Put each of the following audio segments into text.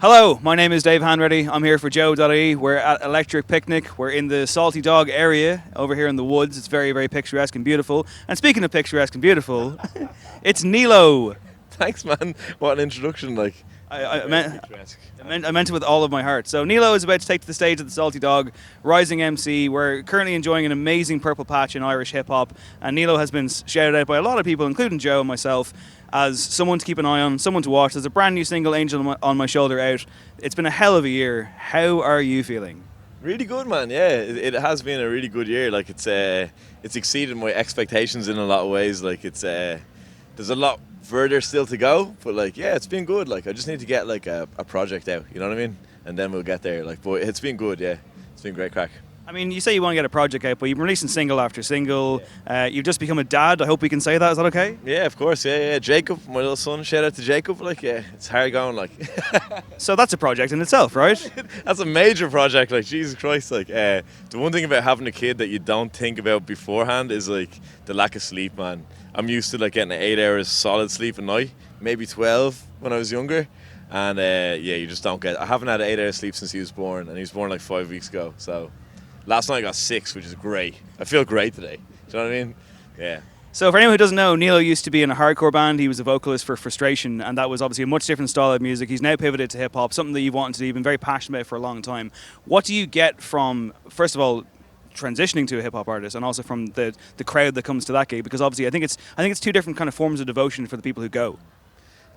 Hello, my name is Dave Hanratty. I'm here for JOE.ie. We're at Electric Picnic. We're in the Salty Dog area over here in the woods. It's very, very picturesque and beautiful. And speaking of picturesque and beautiful, it's Nealo. Thanks, man. What an introduction! Like, I, I, very meant, picturesque. I meant it with all of my heart. So Nealo is about to take to the stage at the Salty Dog, rising MC. We're currently enjoying an amazing purple patch in Irish hip hop, and Nealo has been shouted out by a lot of people, including Joe and myself, as someone to keep an eye on, someone to watch. There's a brand new single, Angel on My Shoulder, out. It's been a hell of a year. How are you feeling? Really good, man. Yeah, it has been a really good year. Like, it's exceeded my expectations in a lot of ways. Like, there's a lot further still to go, but like, yeah, it's been good. Like, I just need to get like a project out. You know what I mean? And then we'll get there. Like, but it's been good. Yeah, it's been great crack. I mean, you say you want to get a project out, but you've been releasing single after single. You've just become a dad. I hope we can say that. Is that okay? Yeah, of course. Yeah. Jacob, my little son. Shout out to Jacob. Like, yeah, it's hard going. Like, So that's a project in itself, right? that's a major project. Like, Jesus Christ. Like, the one thing about having a kid that you don't think about beforehand is like the lack of sleep, man. I'm used to like getting 8 hours solid sleep a night, maybe 12 when I was younger. And yeah, you just don't get. I haven't had 8 hours sleep since he was born, and he was born like 5 weeks ago. So last night I got 6, which is great. I feel great today. Do you know what I mean? Yeah. So for anyone who doesn't know, Nealo used to be in a hardcore band. He was a vocalist for Frustration, and that was obviously a much different style of music. He's now pivoted to hip hop, something that you've wanted to do, you've been very passionate about for a long time. What do you get from, first of all, transitioning to a hip hop artist, and also from the crowd that comes to that gig? Because obviously, I think it's two different kind of forms of devotion for the people who go.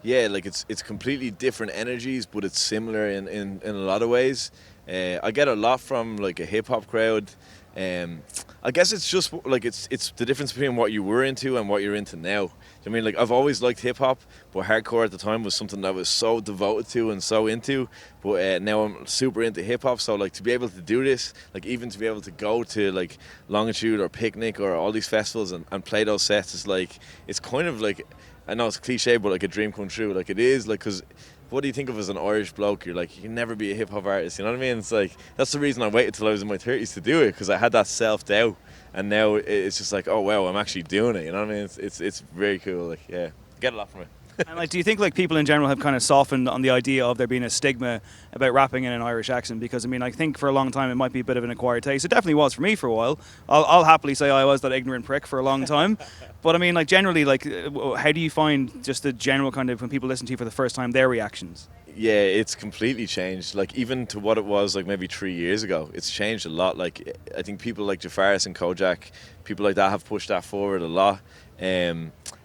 Yeah, like it's completely different energies, but it's similar in a lot of ways. I get a lot from like a hip hop crowd. I guess it's just like it's the difference between what you were into and what you're into now. I mean, like, I've always liked hip hop, but hardcore at the time was something that I was so devoted to and so into. But now I'm super into hip hop, so like to be able to do this, like even to be able to go to like Longitude or Picnic or all these festivals and play those sets is like, it's kind of like, I know it's cliche, but like a dream come true. Like, it is, like, because what do you think of as an Irish bloke? You're like, you can never be a hip hop artist. You know what I mean? It's like, that's the reason I waited till I was in my 30s to do it, because I had that self doubt, and now it's just like, oh wow, I'm actually doing it. You know what I mean? It's very cool. Like, yeah, get a lot from it. And like, do you think like people in general have kind of softened on the idea of there being a stigma about rapping in an Irish accent? Because I mean, I think for a long time it might be a bit of an acquired taste. It definitely was for me for a while. I'll happily say I was that ignorant prick for a long time. But I mean, like, generally, like, how do you find just the general kind of, when people listen to you for the first time, their reactions? Yeah, it's completely changed. Like, even to what it was like maybe 3 years ago, it's changed a lot. Like, I think people like Jafaris and Kojak, people like that have pushed that forward a lot.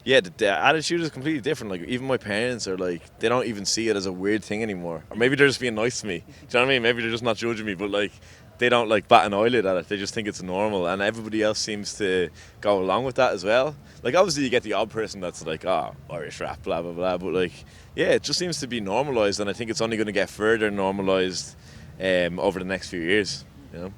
Yeah, the attitude is completely different. Like, even my parents are like, they don't even see it as a weird thing anymore. Or maybe they're just being nice to me. Do you know what I mean? Maybe they're just not judging me, but like, they don't like bat an eyelid at it. They just think it's normal, and everybody else seems to go along with that as well. Like, obviously you get the odd person that's like, oh, Irish rap, blah blah blah, but like, yeah, it just seems to be normalised, and I think it's only going to get further normalised over the next few years. You know.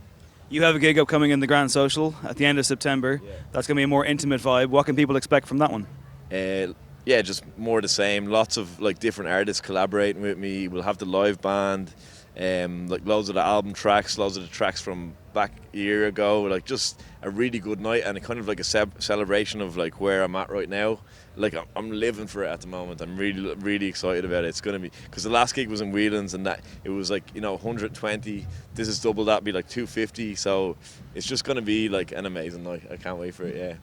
You have a gig upcoming in the Grand Social at the end of September. Yeah. That's going to be a more intimate vibe. What can people expect from that one? Yeah, just more the same. Lots of like different artists collaborating with me. We'll have the live band, like loads of the album tracks, loads of the tracks from back a year ago. Like, just a really good night, and a kind of like a celebration of like where I'm at right now. Like, I'm living for it at the moment. I'm really excited about it. It's gonna be, because the last gig was in Whelan's, and that it was like, you know, 120. This is double that, be like 250. So it's just gonna be like an amazing night. I can't wait for it. Yeah.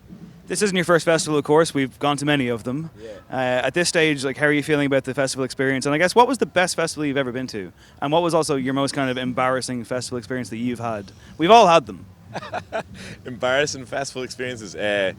This isn't your first festival, of course. We've gone to many of them. Yeah. At this stage, like, how are you feeling about the festival experience? And I guess, what was the best festival you've ever been to? And what was also your most kind of embarrassing festival experience that you've had? We've all had them. Embarrassing festival experiences. I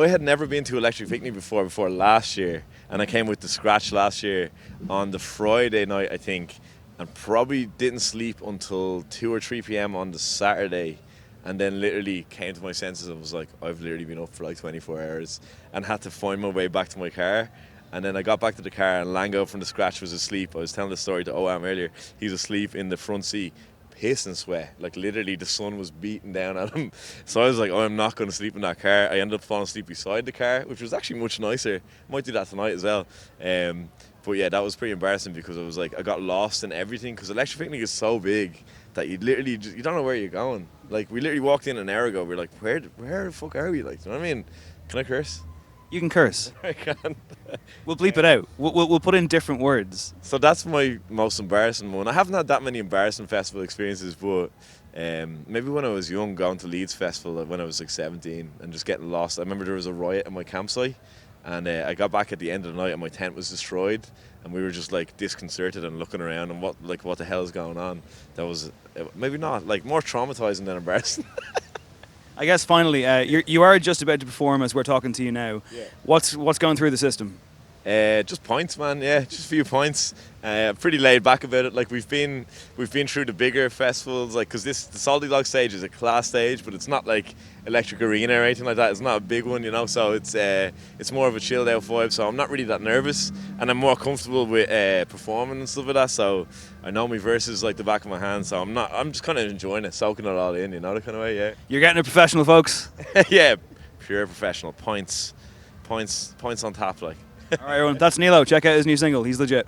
had never been to Electric Picnic before last year, and I came with the Scratch last year on the Friday night, I think, and probably didn't sleep until 2 or 3 p.m. on the Saturday, and then literally came to my senses and was like, I've literally been up for like 24 hours, and had to find my way back to my car. And then I got back to the car, and Lango from the Scratch was asleep. I was telling the story to OAM earlier. He was asleep in the front seat, pissing sweat. Like, literally the sun was beating down at him. So I was like, oh, I'm not going to sleep in that car. I ended up falling asleep beside the car, which was actually much nicer. Might do that tonight as well. But yeah, that was pretty embarrassing, because I was like, I got lost in everything, because Electric Picnic is so big that you literally you don't know where you're going. Like, we literally walked in an hour ago. We are like, where the fuck are we? Like, you know what I mean? Can I curse? You can curse. I can't. We'll bleep it out. We'll put in different words. So that's my most embarrassing one. I haven't had that many embarrassing festival experiences, but maybe when I was young, going to Leeds Festival when I was like 17 and just getting lost. I remember there was a riot at my campsite, and I got back at the end of the night and my tent was destroyed, and we were just like disconcerted and looking around and what the hell is going on. That was maybe not like more traumatizing than embarrassing. I guess finally, you are just about to perform as we're talking to you now. Yeah. What's going through the system? Just points, man. Yeah, just a few points. Pretty laid back about it. Like we've been through the bigger festivals, like because the Salty Dog stage is a class stage, but it's not like Electric Arena or anything like that. It's not a big one, you know. So it's more of a chilled out vibe. So I'm not really that nervous, and I'm more comfortable with performing and stuff like that. So I know my verses like the back of my hand. So I'm just kind of enjoying it, soaking it all in, you know, the kind of way. Yeah. You're getting a professional, folks. Yeah, pure professional. Points on tap, like. All right, everyone. That's Nealo. Check out his new single. He's legit.